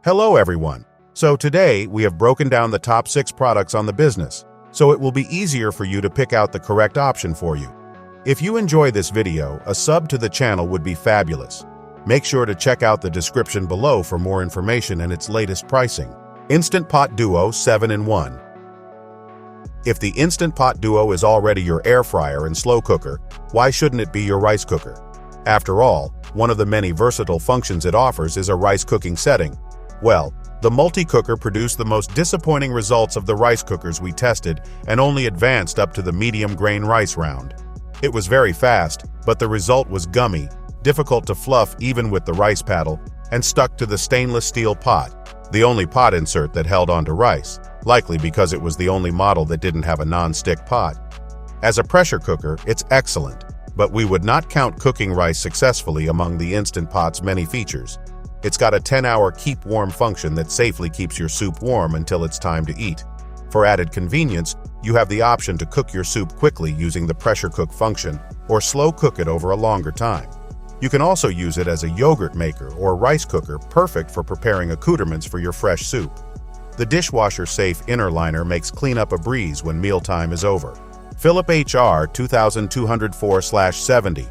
Hello everyone! So today we have broken down the top 6 products on the business, so it will be easier for you to pick out the correct option for you. If you enjoy this video, a sub to the channel would be fabulous. Make sure to check out the description below for more information and its latest pricing. Instant Pot Duo 7-in-1. If the Instant Pot Duo is already your air fryer and slow cooker, why shouldn't it be your rice cooker? After all, one of the many versatile functions it offers is a rice cooking setting. Well, the multi-cooker produced the most disappointing results of the rice cookers we tested and only advanced up to the medium grain rice round. It was very fast, but the result was gummy, difficult to fluff even with the rice paddle, and stuck to the stainless steel pot, the only pot insert that held onto rice, likely because it was the only model that didn't have a non-stick pot. As a pressure cooker, it's excellent, but we would not count cooking rice successfully among the Instant Pot's many features. It's got a 10-hour keep warm function that safely keeps your soup warm until it's time to eat. For added convenience, you have the option to cook your soup quickly using the pressure cook function or slow cook it over a longer time. You can also use it as a yogurt maker or rice cooker, perfect for preparing accoutrements for your fresh soup. The dishwasher-safe inner liner makes cleanup a breeze when mealtime is over. Philip HR 2204/70.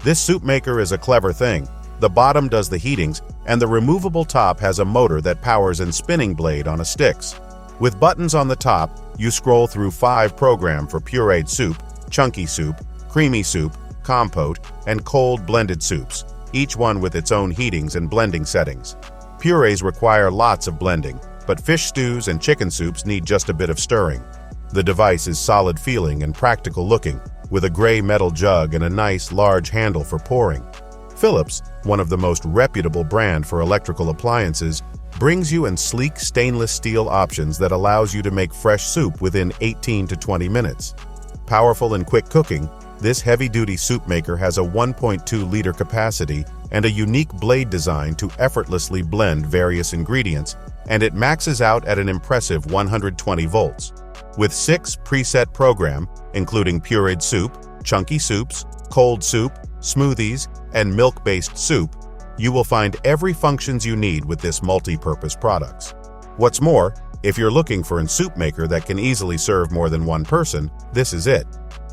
This soup maker is a clever thing. The bottom does the heatings, and the removable top has a motor that powers a spinning blade on a sticks. With buttons on the top, you scroll through 5 programs for pureed soup, chunky soup, creamy soup, compote, and cold blended soups, each one with its own heatings and blending settings. Purées require lots of blending, but fish stews and chicken soups need just a bit of stirring. The device is solid feeling and practical looking, with a gray metal jug and a nice large handle for pouring. Philips, one of the most reputable brand for electrical appliances, brings you in sleek stainless steel options that allows you to make fresh soup within 18 to 20 minutes. Powerful and quick cooking, this heavy-duty soup maker has a 1.2-liter capacity and a unique blade design to effortlessly blend various ingredients, and it maxes out at an impressive 120 volts. With 6 preset programs, including pureed soup, chunky soups, cold soup, smoothies, and milk-based soup, you will find every functions you need with this multi-purpose products. What's more, if you're looking for a soup maker that can easily serve more than one person, this is it.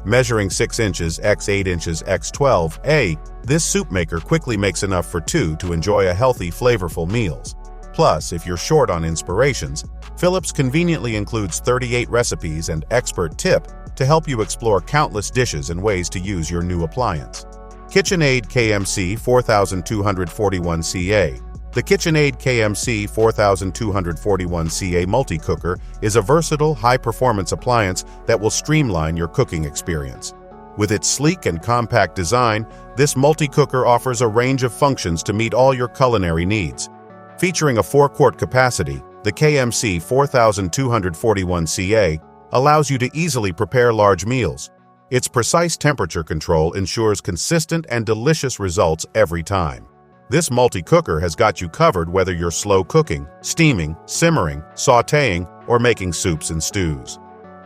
Measuring 6 inches x 8 inches x 12A, this soup maker quickly makes enough for 2 to enjoy a healthy, flavorful meals. Plus, if you're short on inspirations, Philips conveniently includes 38 recipes and expert tip to help you explore countless dishes and ways to use your new appliance. KitchenAid KMC4241CA. The KitchenAid KMC4241CA multi-cooker is a versatile, high-performance appliance that will streamline your cooking experience. With its sleek and compact design, this multi-cooker offers a range of functions to meet all your culinary needs. Featuring a 4-quart capacity, the KMC4241CA allows you to easily prepare large meals. Its precise temperature control ensures consistent and delicious results every time. This multi-cooker has got you covered whether you're slow cooking, steaming, simmering, sautéing, or making soups and stews.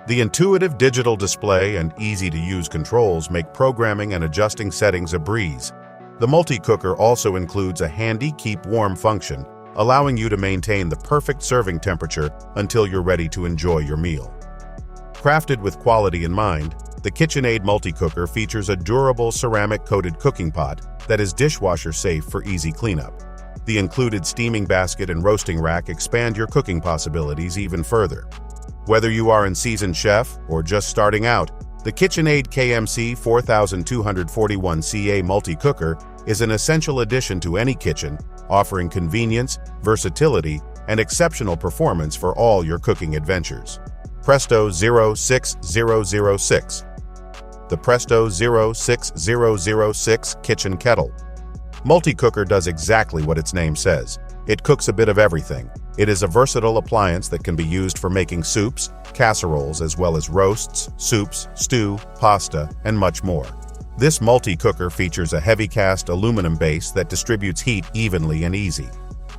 The intuitive digital display and easy-to-use controls make programming and adjusting settings a breeze. The multi-cooker also includes a handy keep warm function, allowing you to maintain the perfect serving temperature until you're ready to enjoy your meal. Crafted with quality in mind, the KitchenAid multi-cooker features a durable ceramic-coated cooking pot that is dishwasher-safe for easy cleanup. The included steaming basket and roasting rack expand your cooking possibilities even further. Whether you are a seasoned chef or just starting out, the KitchenAid KMC4241CA multi-cooker is an essential addition to any kitchen, offering convenience, versatility, and exceptional performance for all your cooking adventures. Presto 06006. The Presto 06006 Kitchen Kettle. Multi-cooker does exactly what its name says. It cooks a bit of everything. It is a versatile appliance that can be used for making soups, casseroles, as well as roasts, soups, stew, pasta, and much more. This multi-cooker features a heavy-cast aluminum base that distributes heat evenly and easy.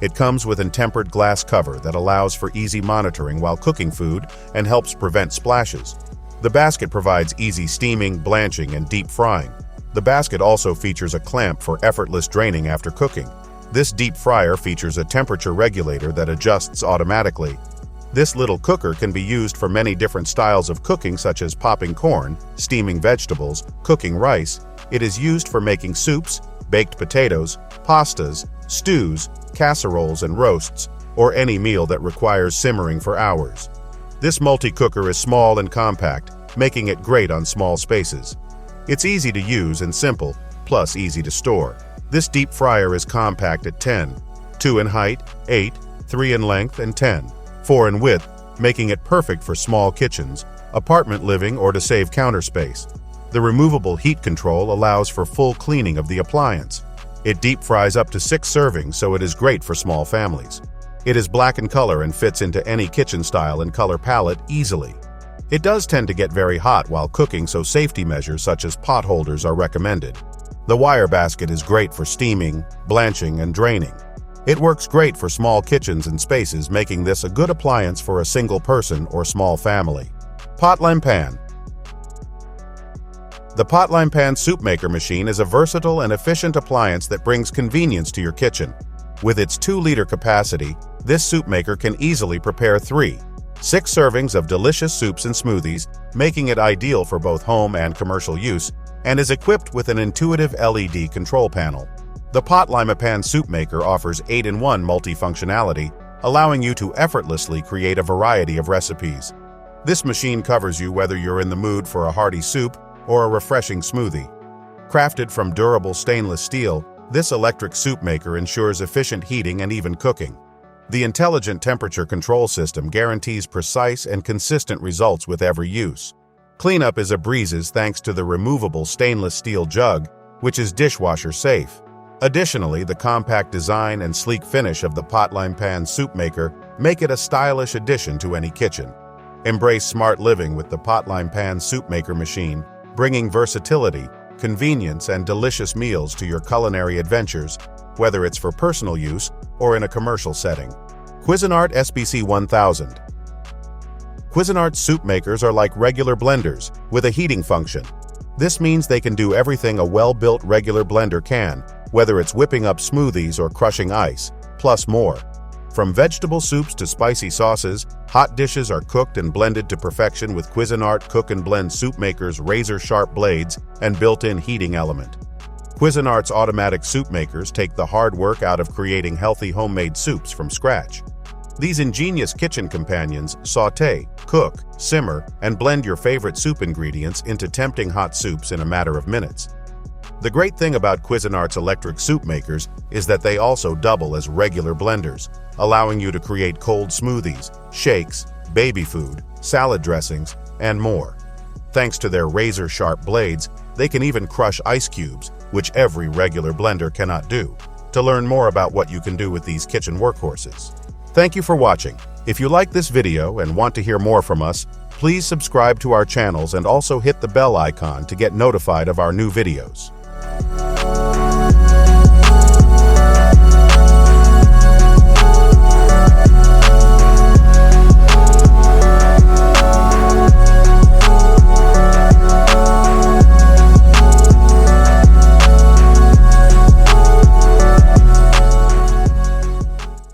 It comes with a tempered glass cover that allows for easy monitoring while cooking food and helps prevent splashes. The basket provides easy steaming, blanching, and deep frying. The basket also features a clamp for effortless draining after cooking. This deep fryer features a temperature regulator that adjusts automatically. This little cooker can be used for many different styles of cooking, such as popping corn, steaming vegetables, cooking rice. It is used for making soups, baked potatoes, pastas, stews, casseroles, and roasts, or any meal that requires simmering for hours. This multi-cooker is small and compact, making it great on small spaces. It's easy to use and simple, plus easy to store. This deep fryer is compact at 10, 2 in height, 8, 3 in length, and 10, 4 in width, making it perfect for small kitchens, apartment living, or to save counter space. The removable heat control allows for full cleaning of the appliance. It deep fries up to 6 servings, so it is great for small families. It is black in color and fits into any kitchen style and color palette easily. It does tend to get very hot while cooking, so safety measures such as pot holders are recommended. The wire basket is great for steaming, blanching, and draining. It works great for small kitchens and spaces, making this a good appliance for a single person or small family. Potlimepan. The Potlimepan soup maker machine is a versatile and efficient appliance that brings convenience to your kitchen. With its 2-liter capacity, this soup maker can easily prepare 6 servings of delicious soups and smoothies, making it ideal for both home and commercial use, and is equipped with an intuitive LED control panel. The Potlimepan soup maker offers 8-in-1 multifunctionality, allowing you to effortlessly create a variety of recipes. This machine covers you whether you're in the mood for a hearty soup or a refreshing smoothie. Crafted from durable stainless steel, this electric soup maker ensures efficient heating and even cooking. The intelligent temperature control system guarantees precise and consistent results with every use. Cleanup is a breeze thanks to the removable stainless steel jug, which is dishwasher safe. Additionally, the compact design and sleek finish of the Potlimepan soup maker make it a stylish addition to any kitchen. Embrace smart living with the Potlimepan soup maker machine, bringing versatility, convenience, and delicious meals to your culinary adventures, whether it's for personal use or in a commercial setting. Cuisinart SBC-1000. Cuisinart soup makers are like regular blenders with a heating function. This means they can do everything a well-built regular blender can, whether it's whipping up smoothies or crushing ice, plus more. From vegetable soups to spicy sauces, hot dishes are cooked and blended to perfection with Cuisinart Cook and Blend soup makers' razor-sharp blades and built-in heating element. Cuisinart's automatic soup makers take the hard work out of creating healthy homemade soups from scratch. These ingenious kitchen companions sauté, cook, simmer, and blend your favorite soup ingredients into tempting hot soups in a matter of minutes. The great thing about Cuisinart's electric soup makers is that they also double as regular blenders, allowing you to create cold smoothies, shakes, baby food, salad dressings, and more. Thanks to their razor-sharp blades, they can even crush ice cubes, which every regular blender cannot do. To learn more about what you can do with these kitchen workhorses. Thank you for watching. If you like this video and want to hear more from us, please subscribe to our channels and also hit the bell icon to get notified of our new videos.